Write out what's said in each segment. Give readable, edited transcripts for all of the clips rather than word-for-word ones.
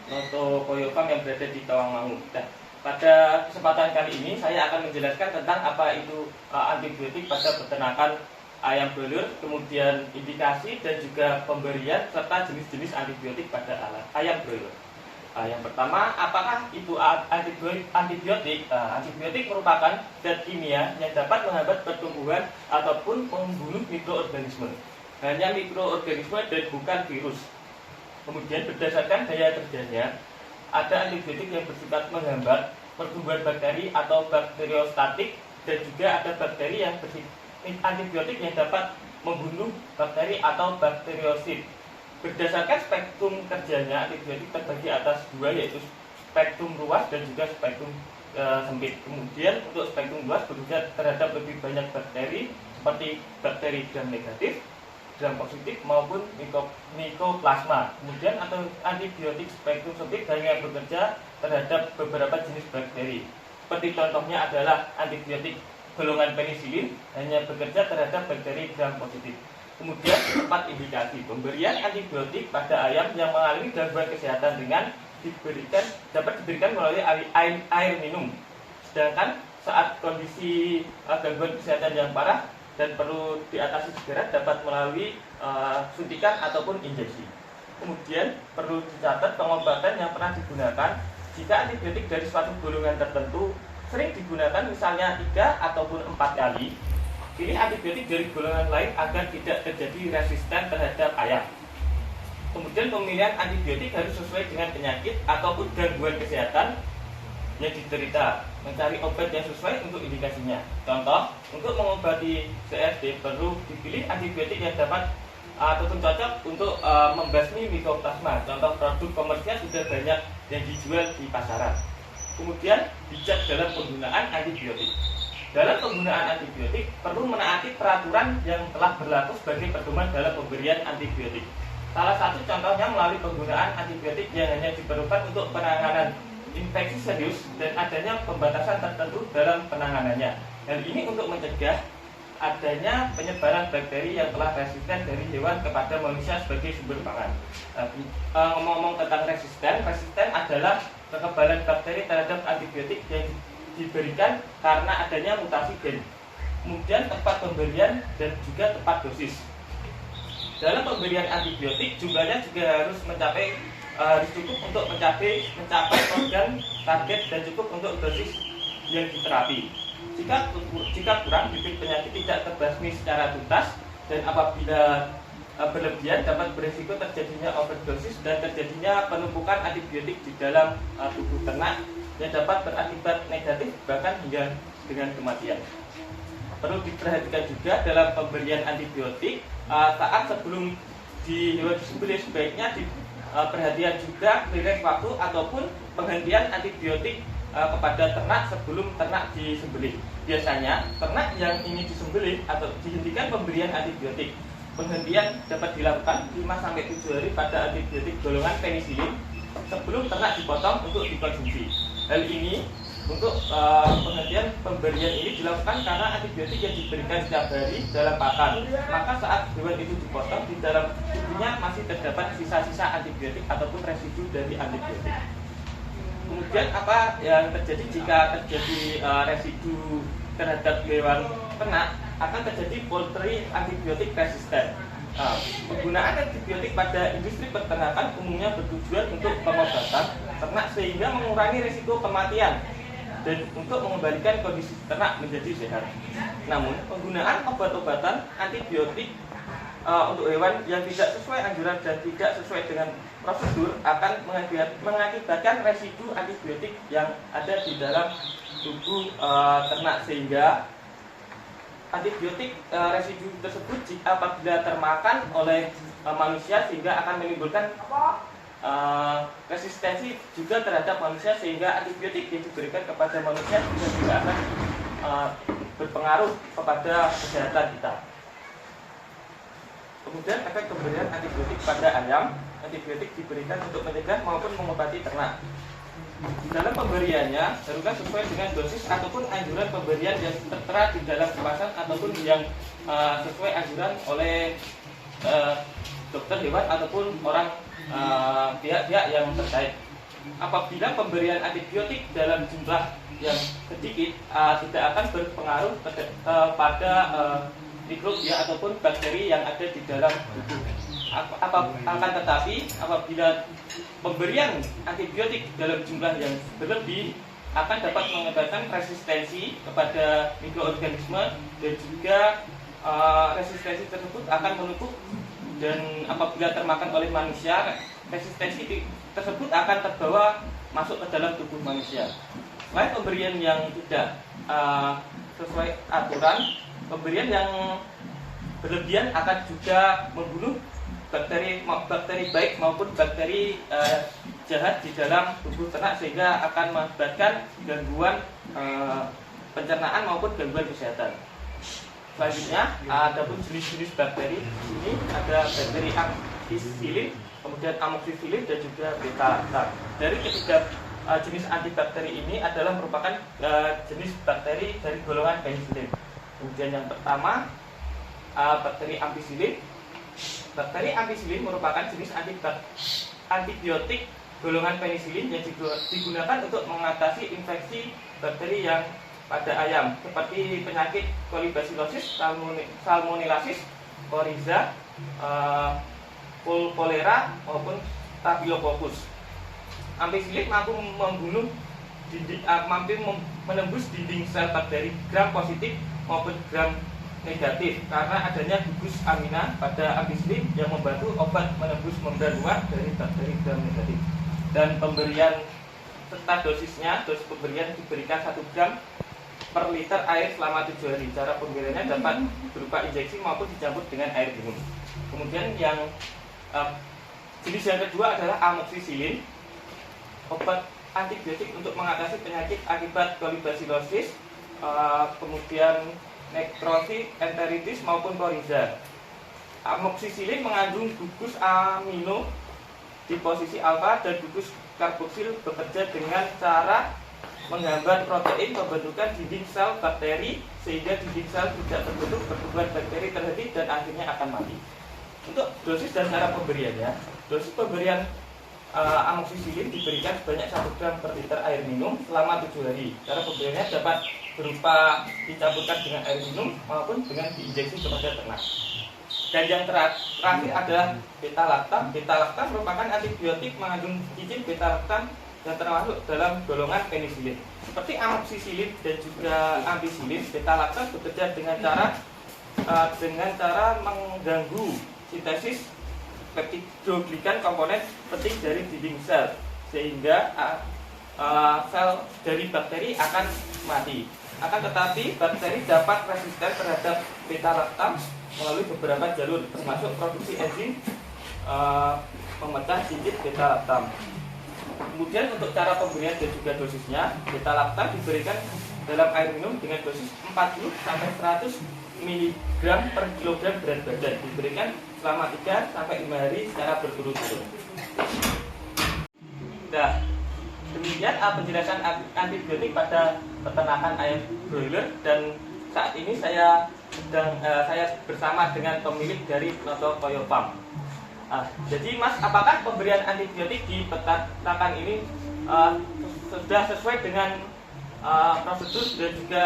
Noto Koyo Farm yang berada di Tawangmangu. Nah, pada kesempatan kali ini saya akan menjelaskan tentang apa itu antibiotik pada peternakan ayam broiler, kemudian indikasi dan juga pemberian serta jenis-jenis antibiotik pada ayam broiler. Yang pertama, apakah itu antibiotik? Antibiotik merupakan zat kimia yang dapat menghambat pertumbuhan ataupun membunuh mikroorganisme. Hanya mikroorganisme dan bukan virus. Kemudian berdasarkan daya kerjanya, ada antibiotik yang bersifat menghambat pertumbuhan bakteri atau bakteriostatik, dan juga ada bakteri yang antibiotik yang dapat membunuh bakteri atau bakteriosit. Berdasarkan spektrum kerjanya, antibiotik terbagi atas dua, yaitu spektrum luas dan juga spektrum sempit. Kemudian untuk spektrum luas bekerja terhadap lebih banyak bakteri seperti bakteri gram negatif, gram positif maupun mikoplasma. Kemudian atau antibiotik spektrum sempit hanya bekerja terhadap beberapa jenis bakteri. Seperti contohnya adalah antibiotik golongan penisilin hanya bekerja terhadap bakteri gram positif. Kemudian 4 indikasi pemberian antibiotik pada ayam yang mengalami gangguan kesehatan dengan dapat diberikan melalui air minum. Sedangkan saat kondisi gangguan kesehatan yang parah dan perlu diatasi segera dapat melalui suntikan ataupun injeksi. Kemudian perlu dicatat pengobatan yang pernah digunakan. Jika antibiotik dari suatu golongan tertentu sering digunakan, misalnya 3 ataupun 4 kali, pilih antibiotik dari golongan lain agar tidak terjadi resisten terhadap ayam. Kemudian pemilihan antibiotik harus sesuai dengan penyakit ataupun gangguan kesehatan yang diderita. Mencari obat yang sesuai untuk indikasinya. Contoh, untuk mengobati CFD perlu dipilih antibiotik yang dapat ataupun cocok untuk membasmi mikoplasma. Contoh produk komersial sudah banyak yang dijual di pasaran. Kemudian bijak dalam penggunaan antibiotik. Dalam penggunaan antibiotik perlu menaati peraturan yang telah berlaku sebagai pedoman dalam pemberian antibiotik. Salah satu contohnya melalui penggunaan antibiotik yang hanya diperlukan untuk penanganan infeksi serius dan adanya pembatasan tertentu dalam penanganannya. Hal ini untuk mencegah adanya penyebaran bakteri yang telah resisten dari hewan kepada manusia sebagai sumber pangan. Ngomong-ngomong tentang resisten adalah kekebalan bakteri terhadap antibiotik yang diberikan karena adanya mutasi gen. Kemudian tepat pemberian dan juga tepat dosis. Dalam pemberian antibiotik jumlahnya juga harus cukup untuk mencapai organ target dan cukup untuk dosis yang diterapi. Jika kurang, bibit penyakit tidak terbasmi secara tuntas, dan apabila berlebihan dapat berisiko terjadinya overdosis dan terjadinya penumpukan antibiotik di dalam tubuh ternak yang dapat berakibat negatif bahkan hingga dengan kematian. Perlu diperhatikan juga dalam pemberian antibiotik saat sebelum disembelih sebaiknya perhatian juga rentang waktu ataupun penghentian antibiotik kepada ternak sebelum ternak disembelih. Biasanya ternak yang ingin disembelih atau dihentikan pemberian antibiotik. Penghentian dapat dilakukan 5-7 hari pada antibiotik golongan penisilin sebelum ternak dipotong untuk dikonsumsi. Hal ini untuk penghentian pemberian ini dilakukan karena antibiotik yang diberikan setiap hari dalam pakan. Maka saat hewan itu dipotong, di dalam tubuhnya masih terdapat sisa-sisa antibiotik ataupun residu dari antibiotik. Kemudian apa yang terjadi jika terjadi residu terhadap hewan ternak? Akan terjadi poultry antibiotik resisten. Penggunaan antibiotik pada industri peternakan umumnya bertujuan untuk pengobatan ternak sehingga mengurangi risiko kematian dan untuk mengembalikan kondisi ternak menjadi sehat. Namun, penggunaan obat-obatan antibiotik untuk hewan yang tidak sesuai anjuran dan tidak sesuai dengan prosedur akan mengakibatkan residu antibiotik yang ada di dalam tubuh ternak, sehingga antibiotik residu tersebut jika apabila termakan oleh manusia sehingga akan menimbulkan resistensi juga terhadap manusia, sehingga antibiotik yang diberikan kepada manusia juga akan berpengaruh kepada kesehatan kita. Kemudian efek pemberian antibiotik pada ayam. Antibiotik diberikan untuk mencegah maupun mengobati ternak. Dalam pemberiannya harusnya sesuai dengan dosis ataupun anjuran pemberian yang tertera di dalam kemasan ataupun yang sesuai anjuran oleh dokter hewan ataupun orang pihak-pihak yang terkait. Apabila pemberian antibiotik dalam jumlah yang sedikit tidak akan berpengaruh pada mikrobia ataupun bakteri yang ada di dalam tubuh. Akan tetapi apabila pemberian antibiotik dalam jumlah yang berlebih akan dapat mengakibatkan resistensi kepada mikroorganisme, dan juga resistensi tersebut akan menumpuk, dan apabila termakan oleh manusia, resistensi tersebut akan terbawa masuk ke dalam tubuh manusia. Selain pemberian yang tidak sesuai aturan, pemberian yang berlebihan akan juga membunuh bakteri baik maupun bakteri jahat di dalam tubuh ternak, sehingga akan mengakibatkan gangguan pencernaan maupun gangguan kesehatan. Selanjutnya ada pun jenis-jenis bakteri. Di sini ada bakteri ampicillin, kemudian amoxicillin, dan juga beta-lactam. Dari ketiga jenis antibakteri ini adalah merupakan jenis bakteri dari golongan penicillin. Kemudian yang pertama bakteri ampicillin. Bakteri ampicillin merupakan jenis antibiotik golongan penicillin yang digunakan untuk mengatasi infeksi bakteri yang pada ayam, seperti penyakit kolibasilosis, salmonellosis, coryza, kolera maupun staphylococcus. Ampicillin mampu menembus dinding sel bakteri gram positif maupun gram negatif karena adanya gugus amina pada ampicillin yang membantu obat menembus membran luar dari bakteri gram negatif. Dan pemberian serta dosisnya, dosis pemberian diberikan 1 gram per liter air selama 7 hari. Cara pemberiannya dapat berupa injeksi maupun dicampur dengan air minum. Kemudian yang jenis yang kedua adalah amoxicillin, obat antibiotik untuk mengatasi penyakit akibat kolibasilosis, kemudian nekrosis, enteritis maupun coryza. Amoxicillin mengandung gugus amino di posisi alfa, dan gugus karboksil bekerja dengan cara menghambat protein pembentukan dinding sel bakteri, sehingga dinding sel tidak terbentuk, pertumbuhan bakteri terhenti, dan akhirnya akan mati. Untuk dosis dan cara pemberiannya, dosis pemberian amoxicillin diberikan sebanyak 1 gram per liter air minum selama 7 hari. Cara pemberiannya dapat berupa dicampurkan dengan air minum maupun dengan diinjeksi kepada ternak. Dan yang terakhir adalah beta-lactam. Beta-lactam merupakan antibiotik mengandung cicin beta-lactam yang termasuk dalam golongan penicillin. Seperti amoxicillin dan juga ampicillin, beta-lactam bekerja dengan cara mengganggu sintesis peptidoglikan, komponen penting dari dinding sel, sehingga sel dari bakteri akan mati. Akan tetapi bakteri dapat resisten terhadap beta-lactam melalui beberapa jalur, termasuk produksi enzim pemecah cicit beta-lactam. Kemudian untuk cara pemberian dan juga dosisnya, beta-lactam diberikan dalam air minum dengan dosis 40 sampai 100 mg per kilogram berat badan, diberikan selama 3 sampai 5 hari secara berturut-turut. Nah, demikian penjelasan antibiotik pada peternakan ayam broiler, dan saat ini saya bersama dengan pemilik dari Noto Koyo Farm. Jadi Mas, apakah pemberian antibiotik di peternakan ini sudah sesuai dengan prosedur dan juga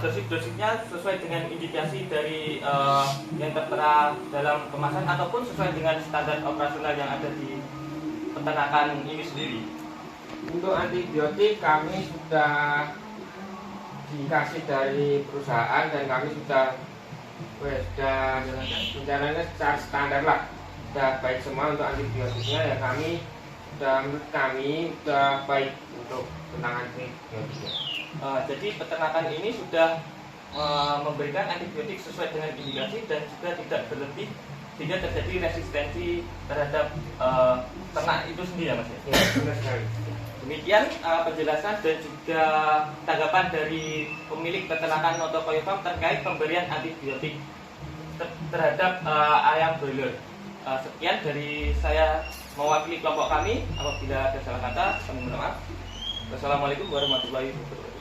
dosis-dosisnya sesuai dengan indikasi dari yang tertera dalam kemasan, ataupun sesuai dengan standar operasional yang ada di peternakan ini sendiri? Untuk antibiotik kami sudah dikasih dari perusahaan, dan kami sudah rencananya secara standar lah, sudah baik semua untuk antibiotiknya. Ya menurut kami sudah baik untuk tentang antibiotiknya. Jadi peternakan ini sudah memberikan antibiotik sesuai dengan indikasi dan juga tidak berlebih, sehingga terjadi resistensi terhadap ternak itu sendiri, ya Mas? Ya, benar sekali. Demikian penjelasan dan juga tanggapan dari pemilik peternakan Noto Koyo Farm terkait pemberian antibiotik terhadap ayam broiler. Sekian dari saya mewakili kelompok kami. Apabila ada salah kata, kami mohon maaf. Wassalamualaikum warahmatullahi wabarakatuh.